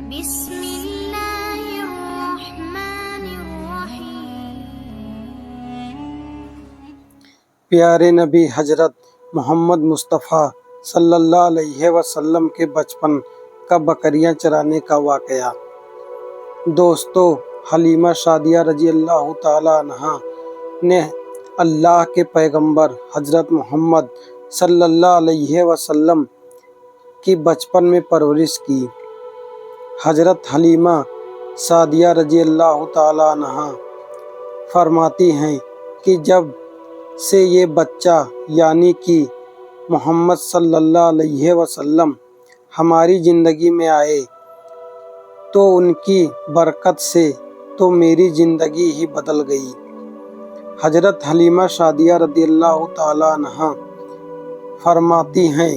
بسم اللہ الرحمن الرحیم۔ پیارے نبی حضرت محمد مصطفیٰ صلی اللہ علیہ وسلم کے بچپن کا بکریاں چرانے کا واقعہ۔ دوستو، حلیمہ سعدیہ رضی اللہ تعالیٰ عنہا نے اللہ کے پیغمبر حضرت محمد صلی اللہ علیہ وسلم کی بچپن میں پرورش کی۔ حضرت حلیمہ سعدیہ رضی اللہ تعالیٰ عنہا فرماتی ہیں کہ جب سے یہ بچہ یعنی کہ محمد صلی اللہ علیہ وسلم ہماری زندگی میں آئے تو ان کی برکت سے تو میری زندگی ہی بدل گئی۔ حضرت حلیمہ سعدیہ رضی اللہ تعالیٰ عنہا فرماتی ہیں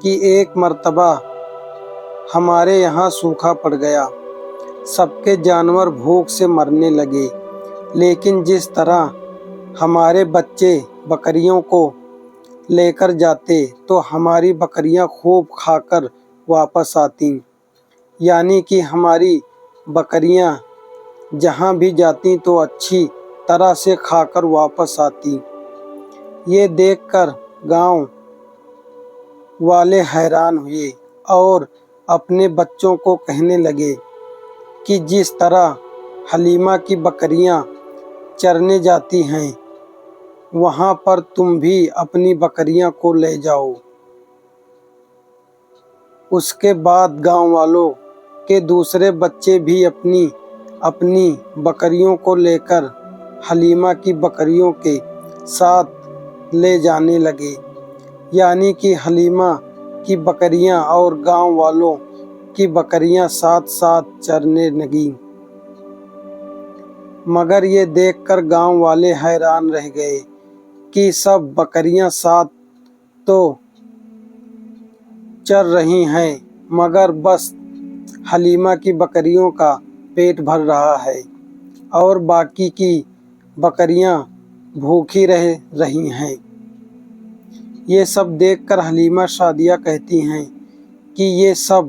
کہ ایک مرتبہ ہمارے یہاں سوکھا پڑ گیا، سب کے جانور بھوک سے مرنے لگے، لیکن جس طرح ہمارے بچے بکریوں کو لے کر جاتے تو ہماری بکریاں خوب کھا کر واپس آتیں، یعنی کہ ہماری بکریاں جہاں بھی جاتی تو اچھی طرح سے کھا کر واپس آتی۔ یہ دیکھ کر گاؤں والے حیران ہوئے اور اپنے بچوں کو کہنے لگے کہ جس طرح حلیمہ کی بکریاں چرنے جاتی ہیں وہاں پر تم بھی اپنی بکریاں کو لے جاؤ۔ اس کے بعد گاؤں والوں کے دوسرے بچے بھی اپنی بکریوں کو لے کر حلیمہ کی بکریوں کے ساتھ لے جانے لگے، یعنی کہ حلیمہ کی بکریاں اور گاؤں والوں کی بکریاں ساتھ ساتھ چرنے لگیں۔ مگر یہ دیکھ کر گاؤں والے حیران رہ گئے کہ سب بکریاں ساتھ تو چر رہی ہیں مگر بس حلیمہ کی بکریوں کا پیٹ بھر رہا ہے اور باقی کی بکریاں بھوکی رہ رہی ہیں۔ یہ سب دیکھ کر حلیمہ سعدیہ کہتی ہیں کہ یہ سب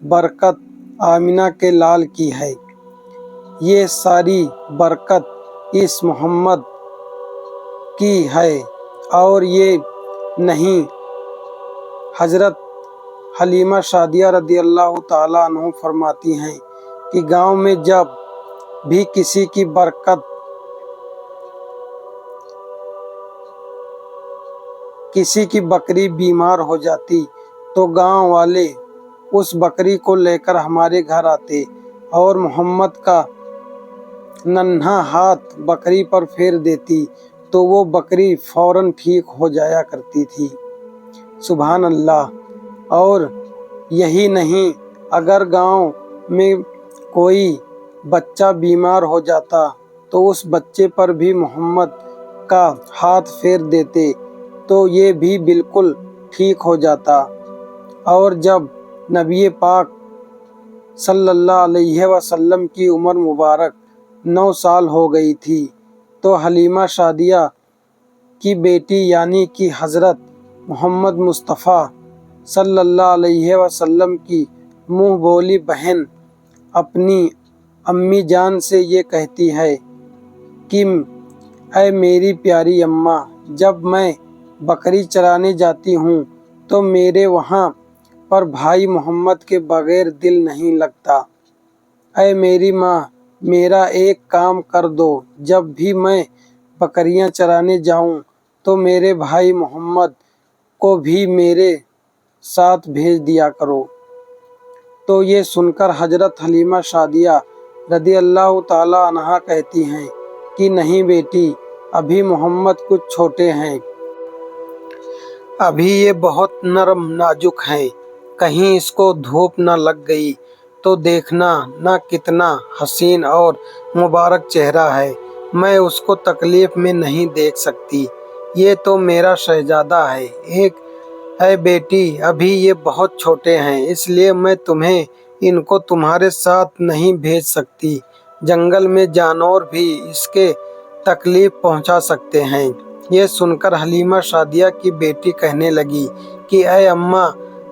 برکت آمنہ کے لال کی ہے، یہ ساری برکت اس محمد کی ہے اور یہ نہیں۔ حضرت حلیمہ سعدیہ رضی اللہ تعالیٰ عنہ فرماتی ہیں کہ گاؤں میں جب بھی کسی کی بکری بیمار ہو جاتی تو گاؤں والے اس بکری کو لے کر ہمارے گھر آتے اور محمد کا ننھا ہاتھ بکری پر پھیر دیتی تو وہ بکری فوراً ٹھیک ہو جایا کرتی تھی۔ سبحان اللہ! اور یہی نہیں، اگر گاؤں میں کوئی بچہ بیمار ہو جاتا تو اس بچے پر بھی محمد کا ہاتھ پھیر دیتے تو یہ بھی بالکل ٹھیک ہو جاتا۔ اور جب نبی پاک صلی اللہ علیہ وسلم کی عمر مبارک 9 سال ہو گئی تھی تو حلیمہ سعدیہ کی بیٹی یعنی کہ حضرت محمد مصطفیٰ صلی اللہ علیہ وسلم کی منہ بولی بہن اپنی امی جان سے یہ کہتی ہے کہ اے میری پیاری اماں، جب میں بکری چرانے جاتی ہوں تو میرے وہاں پر بھائی محمد کے بغیر دل نہیں لگتا۔ اے میری ماں، میرا ایک کام کر دو، جب بھی میں بکریاں چرانے جاؤں تو میرے بھائی محمد کو بھی میرے ساتھ بھیج دیا کرو۔ تو یہ سن کر حضرت حلیمہ سعدیہ رضی اللہ تعالیٰ عنہا کہتی ہیں کہ نہیں بیٹی، ابھی محمد کچھ چھوٹے ہیں، ابھی یہ بہت نرم نازک ہیں، کہیں اس کو دھوپ نہ لگ گئی تو دیکھنا نہ کتنا حسین اور مبارک چہرہ ہے، میں اس کو تکلیف میں نہیں دیکھ سکتی، یہ تو میرا شہزادہ ہے۔ اے بیٹی، ابھی یہ بہت چھوٹے ہیں، اس لیے میں تمہیں ان کو تمہارے ساتھ نہیں بھیج سکتی، جنگل میں جانور بھی اس کے تکلیف پہنچا سکتے ہیں۔ یہ سن کر حلیمہ سعدیہ کی بیٹی کہنے لگی کہ اے اماں،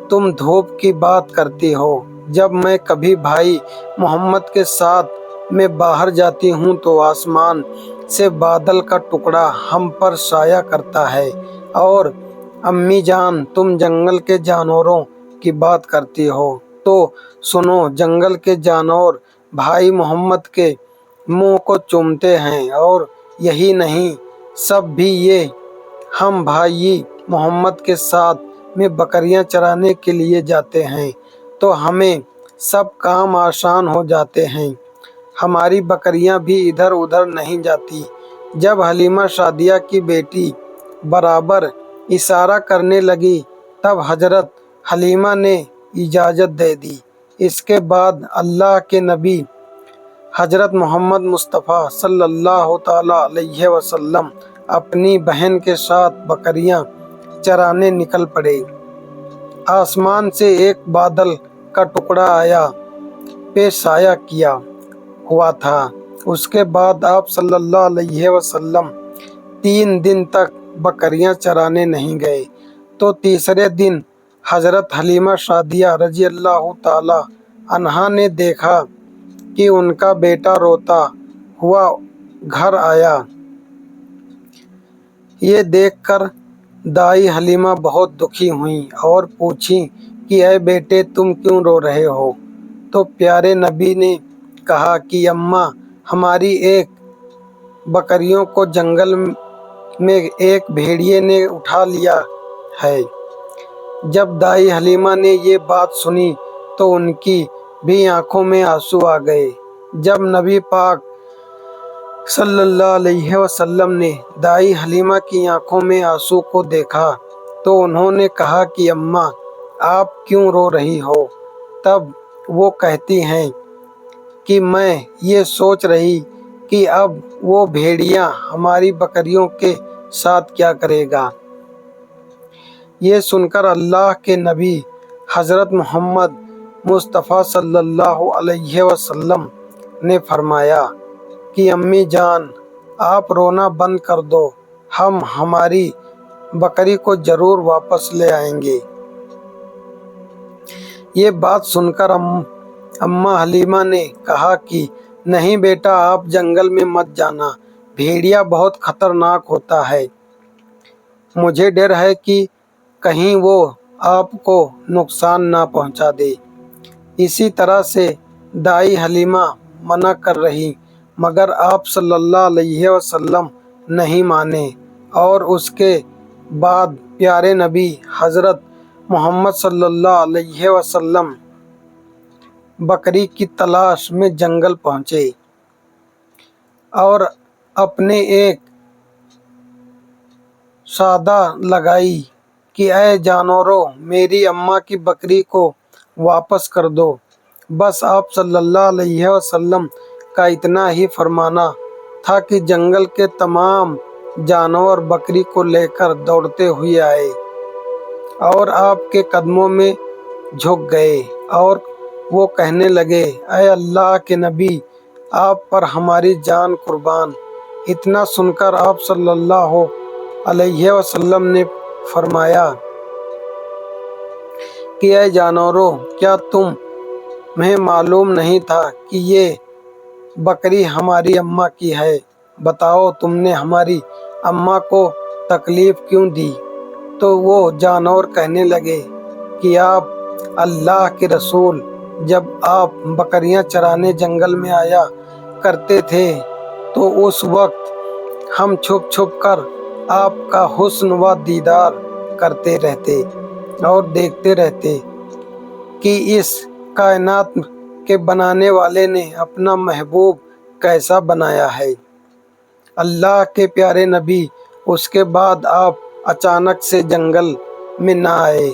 تم دھوپ کی بات کرتی ہو، جب میں کبھی بھائی محمد کے ساتھ میں باہر جاتی ہوں تو آسمان سے بادل کا ٹکڑا ہم پر سایہ کرتا ہے، اور امی جان تم جنگل کے جانوروں کی بات کرتی ہو تو سنو، جنگل کے جانور بھائی محمد کے منہ کو چومتے ہیں، اور یہی نہیں، سب بھی یہ ہم بھائی محمد کے ساتھ میں بکریاں چرانے کے لیے جاتے ہیں تو ہمیں سب کام آسان ہو جاتے ہیں، ہماری بکریاں بھی ادھر ادھر نہیں جاتی۔ جب حلیمہ سعدیہ کی بیٹی برابر اشارہ کرنے لگی تب حضرت حلیمہ نے اجازت دے دی۔ اس کے بعد اللہ کے نبی حضرت محمد مصطفیٰ صلی اللہ تعالیٰ علیہ وسلم اپنی بہن کے ساتھ بکریاں چرانے نکل پڑے۔ آسمان سے ایک بادل کا ٹکڑا آیا پہ سایہ کیا ہوا تھا۔ اس کے بعد آپ صلی اللہ علیہ وسلم 3 دن تک بکریاں چرانے نہیں گئے، تو تیسرے دن حضرت حلیمہ سعدیہ رضی اللہ تعالی عنہا نے دیکھا کہ ان کا بیٹا روتا ہوا گھر آیا۔ یہ دیکھ کر دائی حلیمہ بہت دکھی ہوئیں اور پوچھیں کہ اے بیٹے تم کیوں رو رہے ہو؟ تو پیارے نبی نے کہا کہ اماں، ہماری ایک بکریوں کو جنگل میں ایک بھیڑیے نے اٹھا لیا ہے۔ جب دائی حلیمہ نے یہ بات سنی تو ان کی بھی آنکھوں میں آنسو آ گئے۔ جب نبی پاک صلی اللہ علیہ وسلم نے دائی حلیمہ کی آنکھوں میں آنسو کو دیکھا تو انہوں نے کہا کہ اماں، آپ کیوں رو رہی ہو؟ تب وہ کہتی ہیں کہ میں یہ سوچ رہی کہ اب وہ بھیڑیا ہماری بکریوں کے ساتھ کیا کرے گا۔ یہ سن کر اللہ کے نبی حضرت محمد مصطفیٰ صلی اللہ علیہ وسلم نے فرمایا کہ امی جان آپ رونا بند کر دو، ہم ہماری بکری کو ضرور واپس لے آئیں گے۔ یہ بات سن کر اماں حلیمہ نے کہا کہ نہیں بیٹا، آپ جنگل میں مت جانا، بھیڑیا بہت خطرناک ہوتا ہے، مجھے ڈر ہے کہ کہیں وہ آپ کو نقصان نہ پہنچا دے۔ اسی طرح سے دائی حلیمہ منع کر رہی مگر آپ صلی اللہ علیہ وسلم نہیں مانے، اور اس کے بعد پیارے نبی حضرت محمد صلی اللہ علیہ وسلم بکری کی تلاش میں جنگل پہنچے اور اپنے ایک صدا لگائی کہ اے جانوروں، میری اماں کی بکری کو واپس کر دو۔ بس آپ صلی اللہ علیہ وسلم کا اتنا ہی فرمانا تھا کہ جنگل کے تمام جانور بکری کو لے کر دوڑتے ہوئے آئے اور آپ کے قدموں میں جھک گئے، اور وہ کہنے لگے اے اللہ کے نبی، آپ پر ہماری جان قربان۔ اتنا سن کر آپ صلی اللہ علیہ وسلم نے فرمایا کہ اے جانوروں، کیا تمہیں معلوم نہیں تھا کہ یہ بکری ہماری اماں کی ہے؟ بتاؤ تم نے ہماری اماں کو تکلیف کیوں دی؟ تو وہ جانور کہنے لگے کہ آپ اللہ کے رسول، جب آپ بکریاں چرانے جنگل میں آیا کرتے تھے تو اس وقت ہم چھپ چھپ کر آپ کا حسن و دیدار کرتے رہتے اور دیکھتے رہتے کہ اس کائنات کے بنانے والے نے اپنا محبوب کیسا بنایا ہے۔ اللہ کے پیارے نبی اس کے بعد آپ اچانک سے جنگل میں نہ آئے۔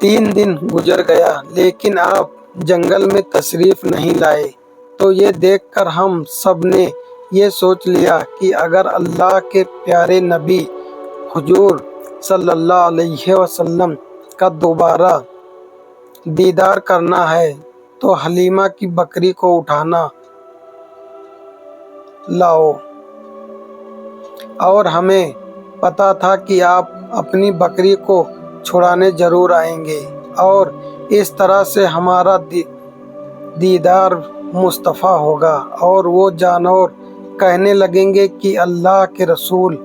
3 دن گزر گیا لیکن آپ جنگل میں تشریف نہیں لائے، تو یہ دیکھ کر ہم سب نے یہ سوچ لیا کہ اگر اللہ کے پیارے نبی حضور صلی اللہ علیہ وسلم کا دوبارہ دیدار کرنا ہے تو حلیمہ کی بکری کو اٹھانا لاؤ، اور ہمیں پتہ تھا کہ آپ اپنی بکری کو چھڑانے ضرور آئیں گے، اور اس طرح سے ہمارا دیدار مصطفیٰ ہوگا اور وہ جانور کہنے لگیں گے کہ اللہ کے رسول،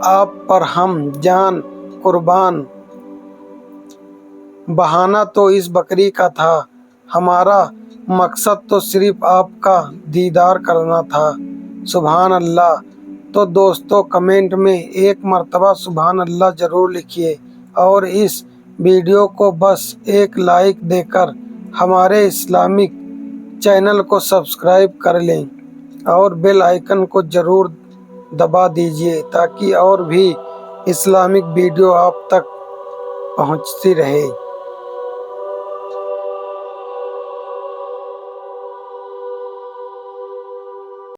آپ پر ہم جان قربان، بہانہ تو اس بکری کا تھا، ہمارا مقصد تو صرف آپ کا دیدار کرنا تھا۔ سبحان اللہ۔ تو دوستو کمنٹ میں ایک مرتبہ سبحان اللہ ضرور لکھیے اور اس ویڈیو کو بس ایک لائک دے کر ہمارے اسلامک چینل کو سبسکرائب کر لیں اور بیل آئیکن کو ضرور دبا دیجیے تاکہ اور بھی اسلامک ویڈیو آپ تک پہنچتی رہے۔